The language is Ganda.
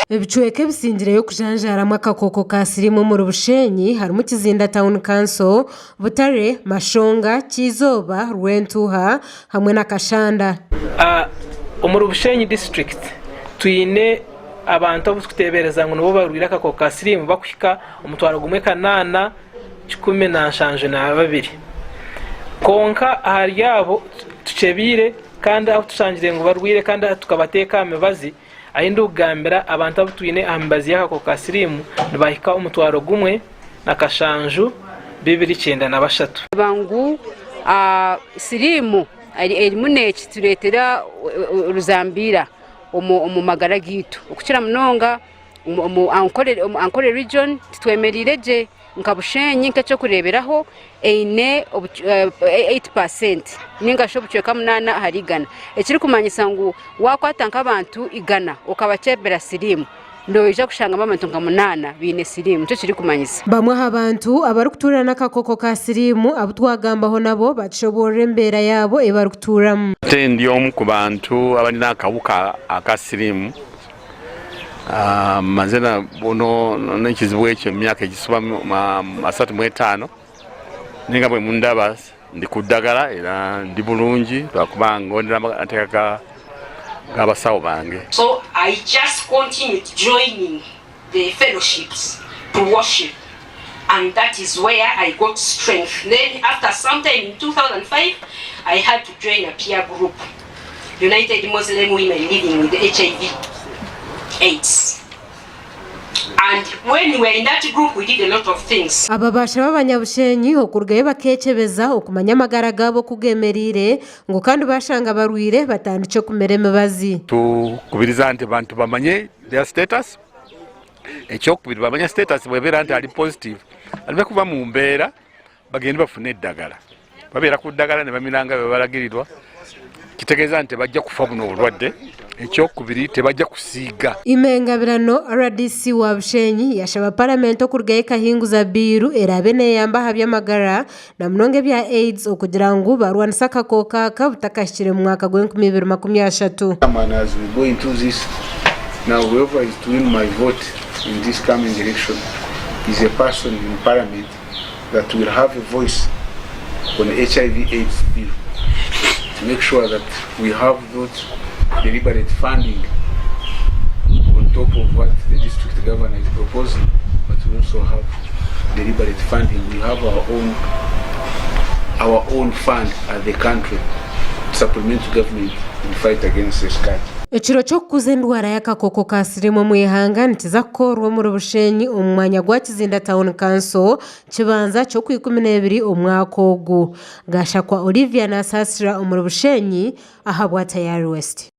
Ebichweke bisingireyo kujanjaramu akakoko ka Sirimu mu Bushenyi harimu Kizinda Town Council, Butare, Mashonga, Kizoba, Rwentuha hamwe na Kashanda. Omu Bushenyi district tuyine abantu abukutebereza ngo nibo barwira akakoko ka Sirimu bakuhika omutwaro gumwe kanana 17 konka hari yabo tucebire kandi aho tushangire ngo barwire kandi tukabateka amibazi ayindi ugambira abantu abutwine ambazi y'akakoko ka Sirimu nibahika omutwaro gumwe na kashanju 293 bangu Sirimu ari muneki turetera ruzambira omu magara gitu ukukira munonga ankore region twemerire nka Bushenyi cyo kureberaho eine 8% ninga shobuchweka munana harigana ekiri kumanyisa ngo wakwatanka abantu igana ukabachebera Sirimu ndo ija kushanga abantu nka munana bine Sirimu cyo kiri kumanyisa bamwe abantu abarukutura nakakoko ka Sirimu abutwagambaho nabo bashobora embera yabo ebarukutura tendi omu ku bantu abandi nakabuka aka Sirimu mazena bono n'ekizibu ekyo emyaka egisuba 35 ninga bwe mundaba ndi kuddagala era ndi bulungi lwakuba ngondera amateeka g'abasawo bange. So I just continued joining the fellowships to worship, and that is where I got strength. Then after some time in 2005 I had to join a peer group, United Muslim Women Living with HIV/AIDS. And when we were in that group we did a lot of things. Ababasha b'abanyabushenyi okurgaye bakekebeza okumanya amagara gabo kugemerire ngo kandi bashanga barwire batandice kumereme bazi tukubiriza nti bantu bamanye their status ekyo kubiri bamanya status bwebera nti ali positive alibe kuba mu mbeera bagende bafune eddagala babera ku ddagala ne bamiranga bebalagirirwa kitegeeza nti bajja kufa buno obulwadde ekyo kubiri tebajja kusiiga. Imengabirano RDC wa Bushenyi yashaba parlamento kurgaye kahinguza biru erabe neyamba habyamagara na mnonge bya AIDS okugira ngo barwanisa akakoko kabutakashire mu mwaka gwa 2023. As we go into this now, whoever is doing my vote in this coming election is a person in parliament that will have a voice on HIV/AIDS bill to make sure that we have those deliberate funding on top of what the district governor is proposing, but we also have deliberate funding. We have our own fund as the country to supplement government in fight against this scourge. Ekiro ky'okukuza endwara y'akakoko ka Sirimu mu ihanga ntiza kukorwa mu Bushenyi omu mwanya gwa Kizinda Town Council kibanza kyo 12 omwaka ogu gashakwa Olivia na Sasira omu Bushenyi ahabwa Tayari West.